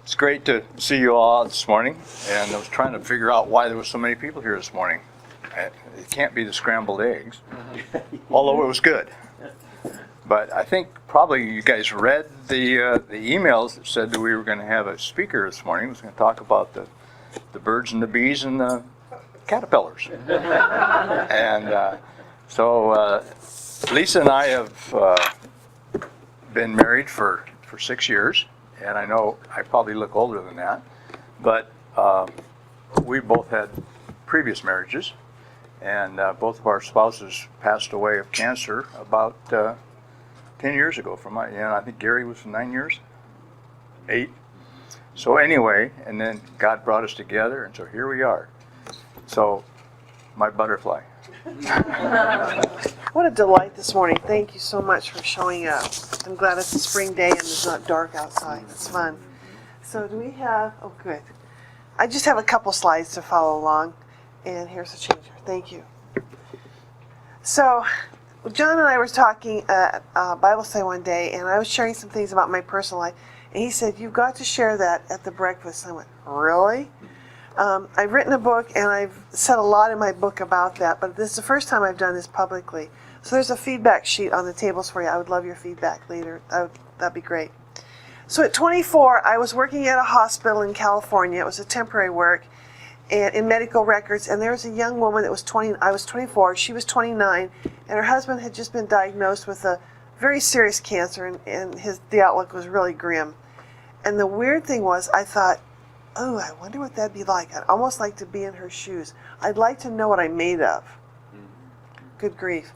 It's great to see you all this morning, and I was trying to figure out why there were so many people here this morning. It can't be the scrambled eggs, although it was good. But I think probably you guys read the emails that said that we were going to have a speaker this morning. He was going to talk about the birds and the bees and the caterpillars. And so Lisa and I have been married for 6 years. And I know I probably look older than that, but we both had previous marriages, and both of our spouses passed away of cancer about 10 years ago. I think Gary was 9 years, 8. So anyway, and then God brought us together, and so here we are. So, my butterfly. What a delight this morning. Thank you so much for showing up. I'm glad it's a spring day and it's not dark outside. It's fun. So do we have, oh good. I just have a couple slides to follow along. And here's the changer. Thank you. So John and I were talking at Bible study one day, and I was sharing some things about my personal life. And he said, you've got to share that at the breakfast. And I went, really? I've written a book, and I've said a lot in my book about that, but this is the first time I've done this publicly. So there's a feedback sheet on the tables for you. I would love your feedback later. That'd be great. So at 24, I was working at a hospital in California. It was a temporary work and in medical records, and there was a young woman that was 20. I was 24. She was 29, and her husband had just been diagnosed with a very serious cancer, and the outlook was really grim. And the weird thing was, I thought, oh, I wonder what that'd be like. I'd almost like to be in her shoes. I'd like to know what I'm made of. Good grief.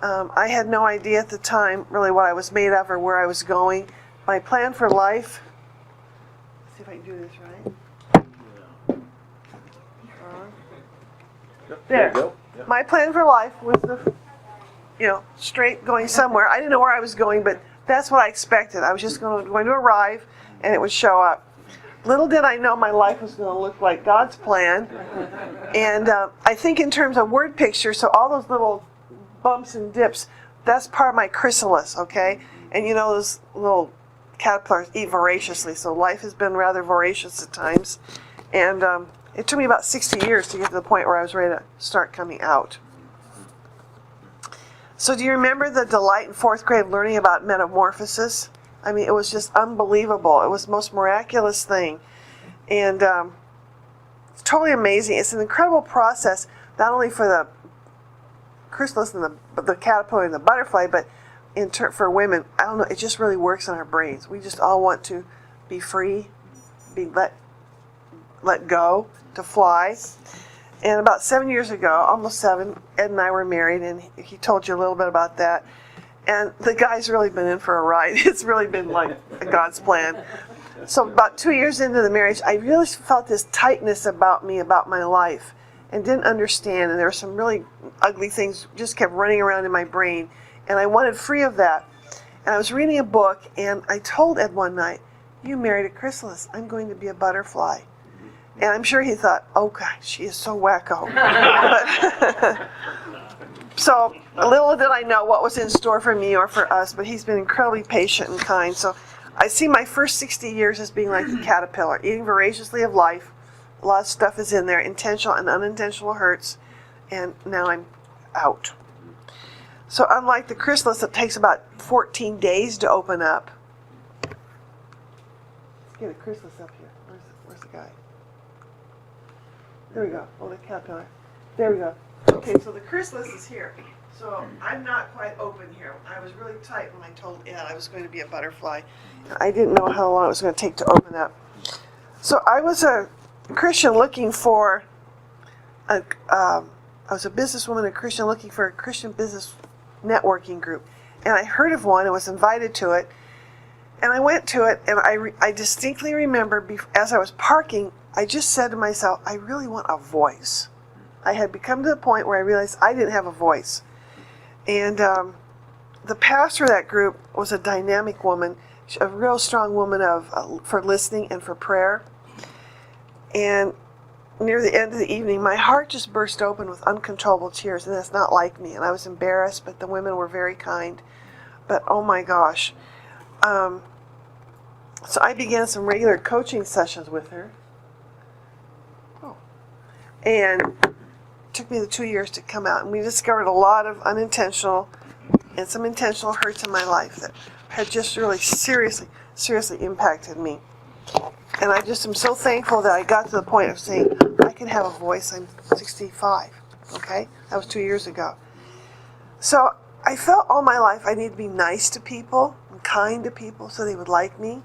I had no idea at the time really what I was made of or where I was going. My plan for life, let's see if I can do this right. There. You go. Yep. My plan for life was straight going somewhere. I didn't know where I was going, but that's what I expected. I was just going to arrive and it would show up. Little did I know my life was going to look like God's plan. And I think in terms of word picture, so all those little bumps and dips, that's part of my chrysalis, okay? And those little caterpillars eat voraciously, so life has been rather voracious at times. And it took me about 60 years to get to the point where I was ready to start coming out. So do you remember the delight in 4th grade learning about metamorphosis? I mean, it was just unbelievable. It was the most miraculous thing. And it's totally amazing. It's an incredible process, not only for the chrysalis and the caterpillar and the butterfly, but for women, I don't know, it just really works in our brains. We just all want to be free, be let go, to fly. And about 7 years ago, almost 7, Ed and I were married, and he told you a little bit about that. And the guy's really been in for a ride. It's really been like God's plan. So about 2 years into the marriage, I really felt this tightness about me, about my life, and didn't understand. And there were some really ugly things just kept running around in my brain. And I wanted free of that. And I was reading a book, and I told Ed one night, you married a chrysalis. I'm going to be a butterfly. And I'm sure he thought, oh God, she is so wacko. So little did I know what was in store for me or for us, but he's been incredibly patient and kind. So I see my first 60 years as being like a caterpillar, eating voraciously of life. A lot of stuff is in there, intentional and unintentional hurts, and now I'm out. So unlike the chrysalis, it takes about 14 days to open up. Let's get a chrysalis up here. Where's the guy? There we go. Oh, the caterpillar. There we go. Okay, so the chrysalis is here. So I'm not quite open here. I was really tight when I told Ed I was going to be a butterfly. I didn't know how long it was going to take to open up. So I was a Christian looking for I was a businesswoman, a Christian looking for a Christian business networking group. And I heard of one and was invited to it. And I went to it, and I distinctly remember as I was parking, I just said to myself, I really want a voice. I had become to the point where I realized I didn't have a voice. And the pastor of that group was a dynamic woman, a real strong woman for listening and for prayer. And near the end of the evening, my heart just burst open with uncontrollable tears, and that's not like me. And I was embarrassed, but the women were very kind. But oh my gosh. So I began some regular coaching sessions with her. And it took me the 2 years to come out. And we discovered a lot of unintentional and some intentional hurts in my life that had just really seriously impacted me. And I just am so thankful that I got to the point of saying, I can have a voice. I'm 65, okay? That was 2 years ago. So I felt all my life I need to be nice to people and kind to people so they would like me.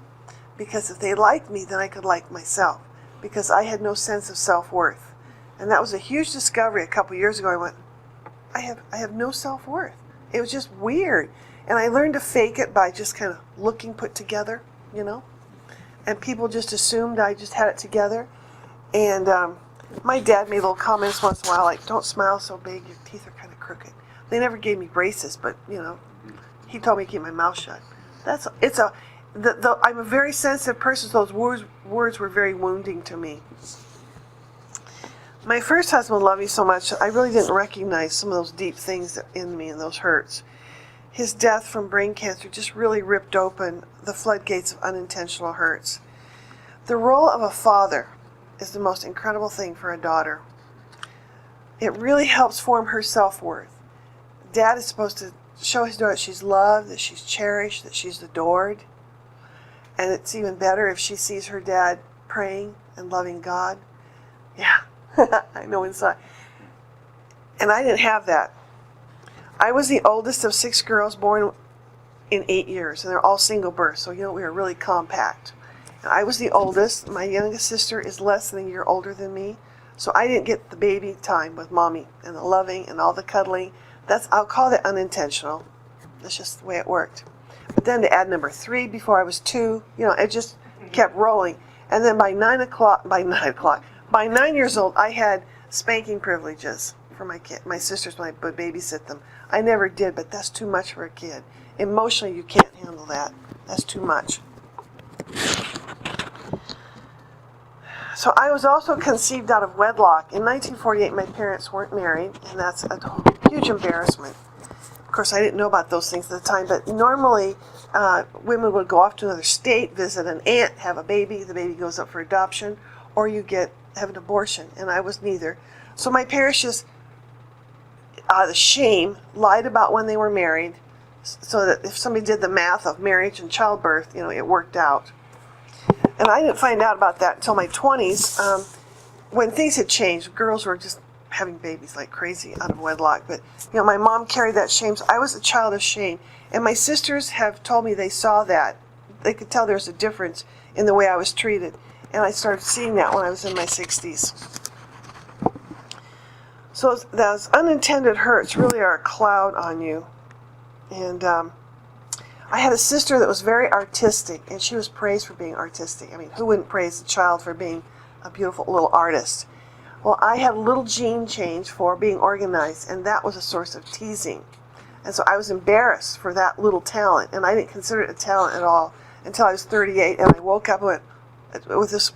Because if they liked me, then I could like myself. Because I had no sense of self-worth. And that was a huge discovery a couple years ago. I went, I have no self-worth. It was just weird. And I learned to fake it by just kind of looking put together, you know. And people just assumed I just had it together. And my dad made little comments once in a while, like, don't smile so big, your teeth are kind of crooked. They never gave me braces, but, you know, he told me to keep my mouth shut. I'm a very sensitive person, so those words were very wounding to me. My first husband loved me so much, I really didn't recognize some of those deep things in me and those hurts. His death from brain cancer just really ripped open the floodgates of unintentional hurts. The role of a father is the most incredible thing for a daughter. It really helps form her self-worth. Dad is supposed to show his daughter that she's loved, that she's cherished, that she's adored. And it's even better if she sees her dad praying and loving God. Yeah, I know inside. And I didn't have that. I was the oldest of 6 girls born in 8 years, and they're all single births, so we were really compact. And I was the oldest. My youngest sister is less than a year older than me, so I didn't get the baby time with mommy and the loving and all the cuddling. I'll call that unintentional. That's just the way it worked. But then to add number 3 before I was 2, it just kept rolling. And then by 9 years old, I had spanking privileges for my kid. My sisters would babysit them. I never did, but that's too much for a kid. Emotionally, you can't handle that. That's too much. So I was also conceived out of wedlock. In 1948, my parents weren't married, and that's a huge embarrassment. Of course, I didn't know about those things at the time, but normally women would go off to another state, visit an aunt, have a baby, the baby goes up for adoption, or you have an abortion, and I was neither. So my parents just, out of shame, lied about when they were married, so that if somebody did the math of marriage and childbirth, it worked out. And I didn't find out about that until my 20s, when things had changed. Girls were just having babies like crazy out of wedlock. But, my mom carried that shame. So I was a child of shame. And my sisters have told me they saw that. They could tell there's a difference in the way I was treated. And I started seeing that when I was in my 60s. So those unintended hurts really are a cloud on you. And I had a sister that was very artistic, and she was praised for being artistic. I mean, who wouldn't praise a child for being a beautiful little artist? Well, I had a little gene change for being organized, and that was a source of teasing. And so I was embarrassed for that little talent, and I didn't consider it a talent at all until I was 38, and I woke up and went,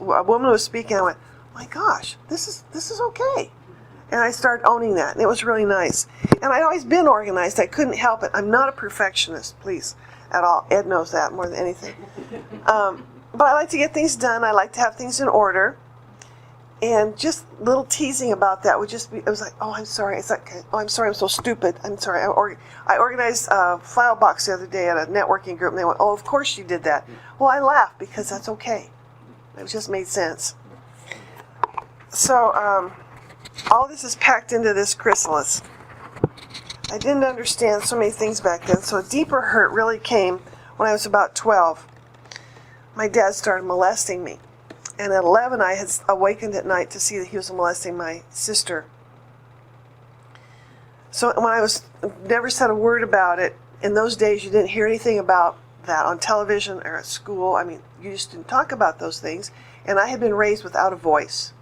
a woman was speaking, I went, my gosh, this is okay. And I started owning that, and it was really nice. And I'd always been organized. I couldn't help it. I'm not a perfectionist, please, at all. Ed knows that more than anything. But I like to get things done. I like to have things in order. And just little teasing about that would just be, it was like, oh, I'm sorry. It's like, oh, I'm sorry, I'm so stupid. I'm sorry. I organized a file box the other day at a networking group, and they went, oh, of course you did that. Well, I laughed because that's okay. It just made sense. So, all this is packed into this chrysalis. I didn't understand so many things back then, so a deeper hurt really came when I was about 12. My dad started molesting me. And at 11, I had awakened at night to see that he was molesting my sister. So when I never said a word about it, in those days you didn't hear anything about that on television or at school. I mean, you just didn't talk about those things. And I had been raised without a voice,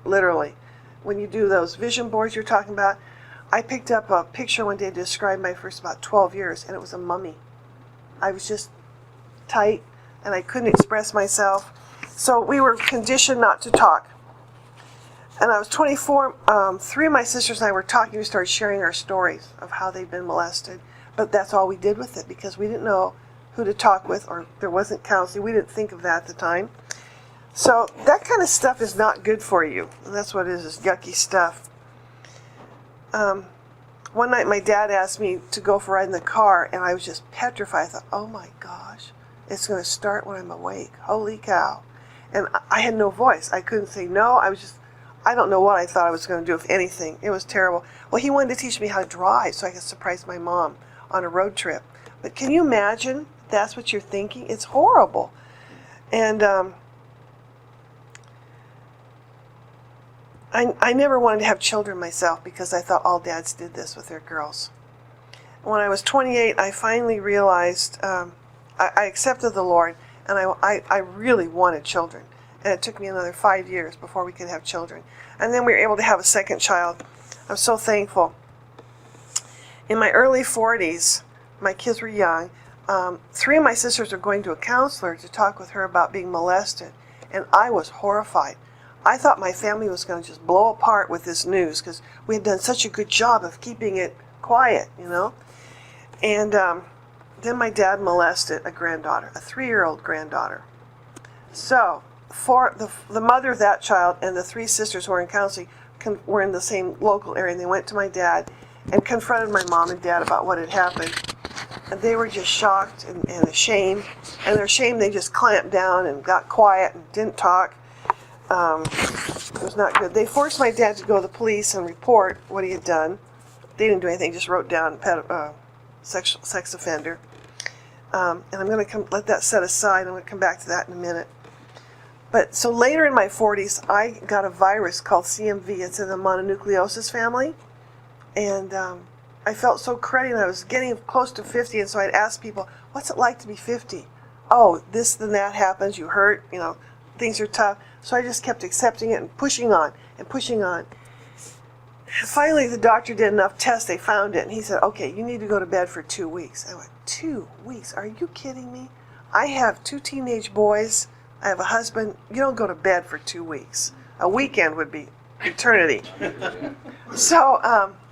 literally. When you do those vision boards you're talking about, I picked up a picture one day to describe my first about 12 years, and it was a mummy. I was just tight, and I couldn't express myself. So we were conditioned not to talk. And I was 24. 3 of my sisters and I were talking. We started sharing our stories of how they'd been molested. But that's all we did with it, because we didn't know who to talk with, or there wasn't counseling. We didn't think of that at the time. So that kind of stuff is not good for you. And that's what it is yucky stuff. One night my dad asked me to go for a ride in the car, and I was just petrified. I thought, oh my gosh, it's going to start when I'm awake. Holy cow. And I had no voice. I couldn't say no. I don't know what I thought I was going to do, if anything. It was terrible. Well, he wanted to teach me how to drive so I could surprise my mom on a road trip. But can you imagine that's what you're thinking? It's horrible. And I never wanted to have children myself because I thought all dads did this with their girls. When I was 28, I finally realized I accepted the Lord, and I really wanted children. And it took me another 5 years before we could have children. And then we were able to have a second child. I'm so thankful. In my early 40s, my kids were young. 3 of my sisters were going to a counselor to talk with her about being molested. And I was horrified. I thought my family was going to just blow apart with this news because we had done such a good job of keeping it quiet, you know. And then my dad molested a granddaughter, a 3-year-old granddaughter. So for the mother of that child and the 3 sisters who were in counseling were in the same local area, and they went to my dad and confronted my mom and dad about what had happened. And they were just shocked and ashamed. And their shame, they just clamped down and got quiet and didn't talk. It was not good. They forced my dad to go to the police and report what he had done. They didn't do anything, just wrote down sex offender. And I'm going to let that set aside. I'm going to come back to that in a minute. But so later in my 40s, I got a virus called CMV. It's in the mononucleosis family. And I felt so cruddy, and I was getting close to 50, and so I'd ask people, what's it like to be 50? Oh, this and that happens, you hurt, you know, things are tough. So I just kept accepting it and pushing on and pushing on. Finally, the doctor did enough tests, they found it, and he said, okay, you need to go to bed for 2 weeks. I went, 2 weeks? Are you kidding me? I have 2 teenage boys. I have a husband. You don't go to bed for 2 weeks. A weekend would be eternity. So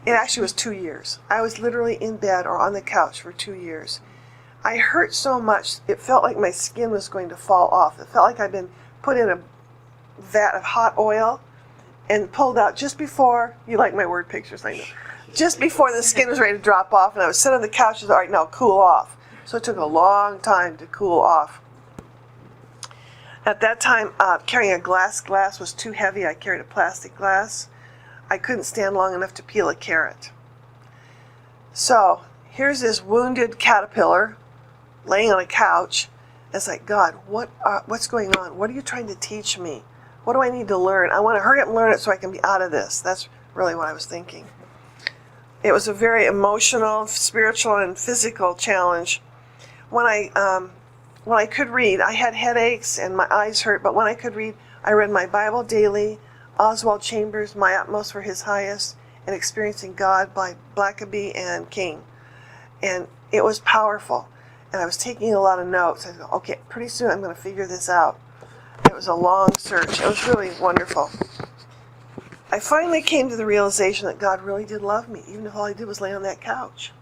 it actually was 2 years. I was literally in bed or on the couch for 2 years. I hurt so much, it felt like my skin was going to fall off. It felt like I'd been put in a vat of hot oil and pulled out just before, you like my word pictures, I know, just before the skin was ready to drop off, and I was sitting on the couch and said, all right, now cool off. So it took a long time to cool off. At that time, carrying a glass was too heavy. I carried a plastic glass. I couldn't stand long enough to peel a carrot. So here's this wounded caterpillar laying on a couch. It's like, God, what's going on? What are you trying to teach me? What do I need to learn? I want to hurry up and learn it so I can be out of this. That's really what I was thinking. It was a very emotional, spiritual, and physical challenge. When I could read, I had headaches and my eyes hurt, but when I could read, I read my Bible daily, Oswald Chambers, My Utmost for His Highest, and Experiencing God by Blackaby and King. And it was powerful. And I was taking a lot of notes. I thought, okay, pretty soon I'm going to figure this out. It was a long search. It was really wonderful. I finally came to the realization that God really did love me, even if all I did was lay on that couch.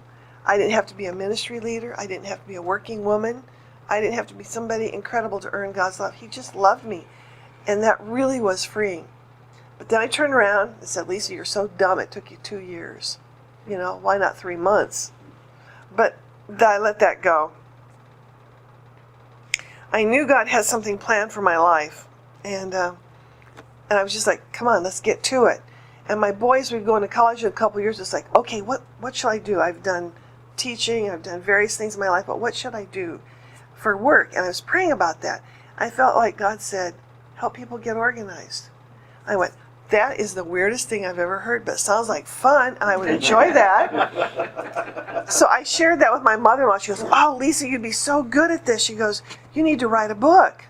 I didn't have to be a ministry leader. I didn't have to be a working woman. I didn't have to be somebody incredible to earn God's love. He just loved me. And that really was freeing. But then I turned around and said, Lisa, you're so dumb. It took you 2 years. You know, why not 3 months? But I let that go. I knew God had something planned for my life. And I was just like, come on, let's get to it. And my boys would go into college in a couple of years. It's like, okay, what shall I do? I've done teaching. I've done various things in my life. But what should I do for work? And I was praying about that. I felt like God said, help people get organized. I went, that is the weirdest thing I've ever heard, but it sounds like fun, and I would enjoy that. So I shared that with my mother-in-law. She goes, oh, Lisa, you'd be so good at this. She goes, you need to write a book.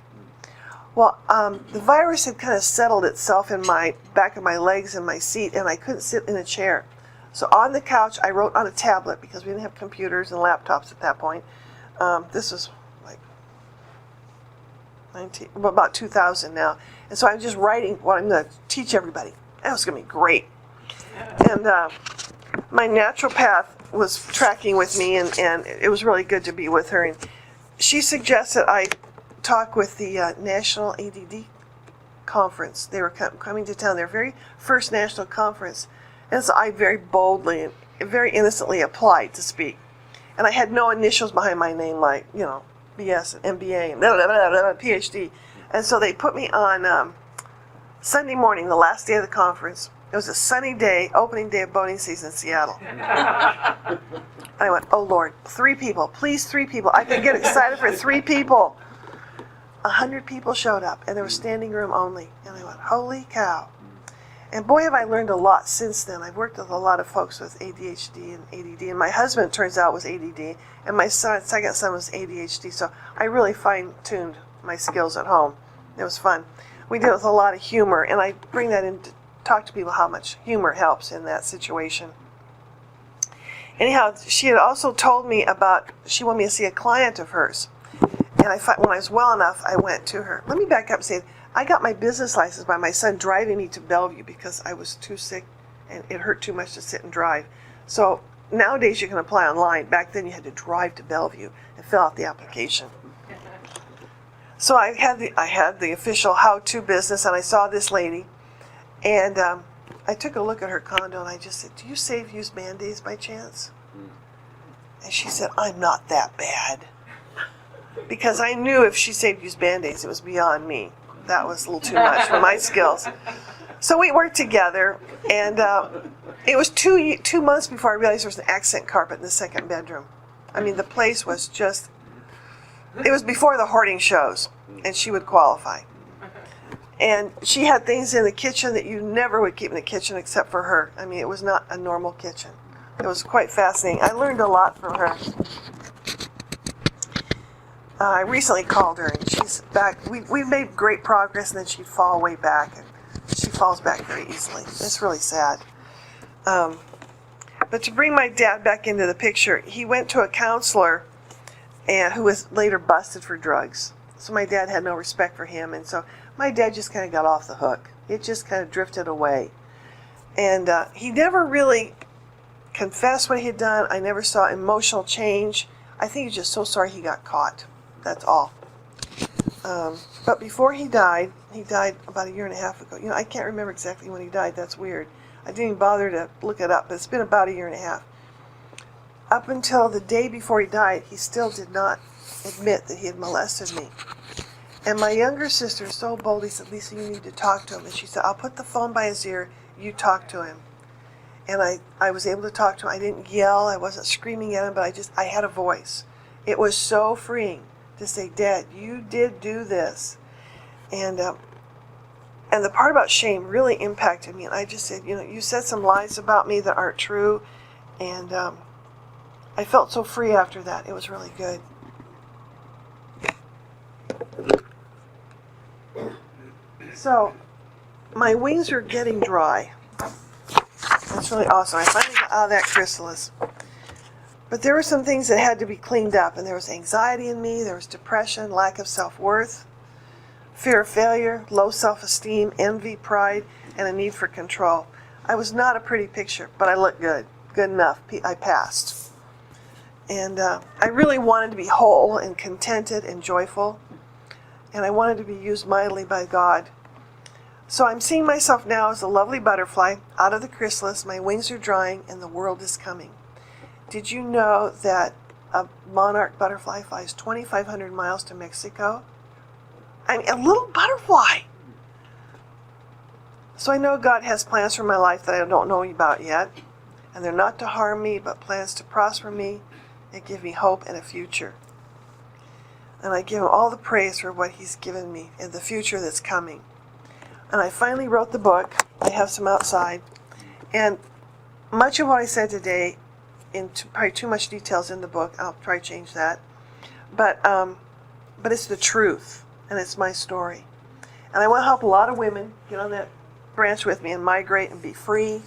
Well, the virus had kind of settled itself in my back of my legs and my seat, and I couldn't sit in a chair. So on the couch, I wrote on a tablet, because we didn't have computers and laptops at that point. This was like about 2000 now. And so I'm just writing what I'm going to teach everybody. That was going to be great. And my naturopath was tracking with me, and it was really good to be with her. And she suggested I talk with the National ADD Conference. They were coming to town, their very first national conference. And so I very boldly and very innocently applied to speak. And I had no initials behind my name, like, BS and MBA and blah, blah, blah, blah, PhD. And so they put me on Sunday morning, the last day of the conference. It was a sunny day, opening day of boating season in Seattle. I went, oh Lord, 3 people, please 3 people. I could get excited for 3 people. 100 people showed up, and there was standing room only. And I went, holy cow. And boy, have I learned a lot since then. I've worked with a lot of folks with ADHD and ADD. And my husband, it turns out, was ADD. And my second son was ADHD. So I really fine-tuned my skills at home. It was fun. We deal with a lot of humor, and I bring that in to talk to people how much humor helps in that situation. Anyhow, she had also told me about, she wanted me to see a client of hers. And when I was well enough, I went to her. Let me back up and say, I got my business license by my son driving me to Bellevue because I was too sick and it hurt too much to sit and drive. So nowadays you can apply online. Back then you had to drive to Bellevue and fill out the application. So I had the official how-to business, and I saw this lady, and I took a look at her condo, and I just said, do you use Band-Aids by chance? And she said, I'm not that bad. Because I knew if she used Band-Aids, it was beyond me. That was a little too much for my skills. So we worked together, and it was 2 months before I realized there was an accent carpet in the second bedroom. I mean, the place was just, it was before the hoarding shows, and she would qualify. And she had things in the kitchen that you never would keep in the kitchen except for her. I mean, it was not a normal kitchen. It was quite fascinating. I learned a lot from her. I recently called her, and she's back. We made great progress, and then she'd fall way back, and she falls back very easily. It's really sad. But to bring my dad back into the picture, he went to a counselor and who was later busted for drugs. So my dad had no respect for him, and so my dad just kind of got off the hook. It just kind of drifted away. And he never really confessed what he had done. I never saw emotional change. I think he's just so sorry he got caught. That's all. But before he died about 1.5 years ago. I can't remember exactly when he died. That's weird. I didn't even bother to look it up, but it's been about 1.5 years. Up until the day before he died, he still did not admit that he had molested me. And my younger sister so boldly said, Lisa, you need to talk to him. And she said, I'll put the phone by his ear, you talk to him. And I was able to talk to him. I didn't yell, I wasn't screaming at him, but I had a voice. It was so freeing to say, Dad, you did do this. And the part about shame really impacted me. And I just said, you said some lies about me that aren't true. And I felt so free after that. It was really good. So, my wings are getting dry. That's really awesome. I finally got out of that chrysalis. But there were some things that had to be cleaned up. And there was anxiety in me. There was depression, lack of self-worth, fear of failure, low self-esteem, envy, pride, and a need for control. I was not a pretty picture, but I looked good. Good enough. I passed. And I really wanted to be whole and contented and joyful. And I wanted to be used mightily by God. So I'm seeing myself now as a lovely butterfly out of the chrysalis. My wings are drying and the world is coming. Did you know that a monarch butterfly flies 2,500 miles to Mexico? I mean, a little butterfly. So I know God has plans for my life that I don't know about yet. And they're not to harm me, but plans to prosper me and give me hope and a future. And I give him all the praise for what he's given me in the future that's coming. And I finally wrote the book. I have some outside. And much of what I said today, probably too much details in the book. I'll try to change that. But it's the truth. And it's my story. And I want to help a lot of women get on that branch with me and migrate and be free.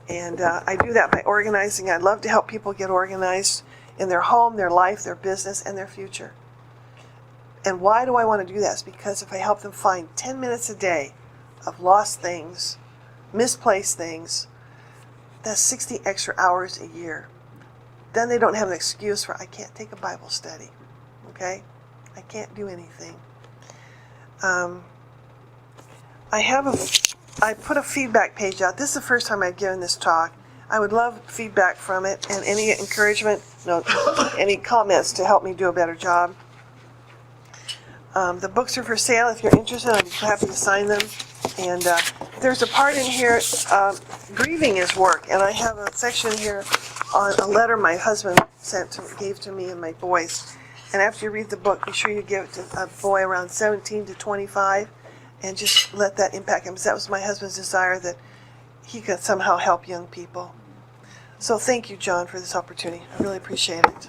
And I do that by organizing. I'd love to help people get organized in their home, their life, their business, and their future. And why do I want to do that? It's because if I help them find 10 minutes a day of lost things, misplaced things, that's 60 extra hours a year. Then they don't have an excuse for, I can't take a Bible study. okay? I can't do anything. I put a feedback page out. This is the first time I've given this talk. I would love feedback from it and any encouragement, any comments to help me do a better job. The books are for sale. If you're interested, I'd be happy to sign them. And there's a part in here, grieving is work. And I have a section here on a letter my husband gave to me and my boys. And after you read the book, be sure you give it to a boy around 17 to 25 and just let that impact him. Because that was my husband's desire, that he could somehow help young people. So thank you, John, for this opportunity. I really appreciate it.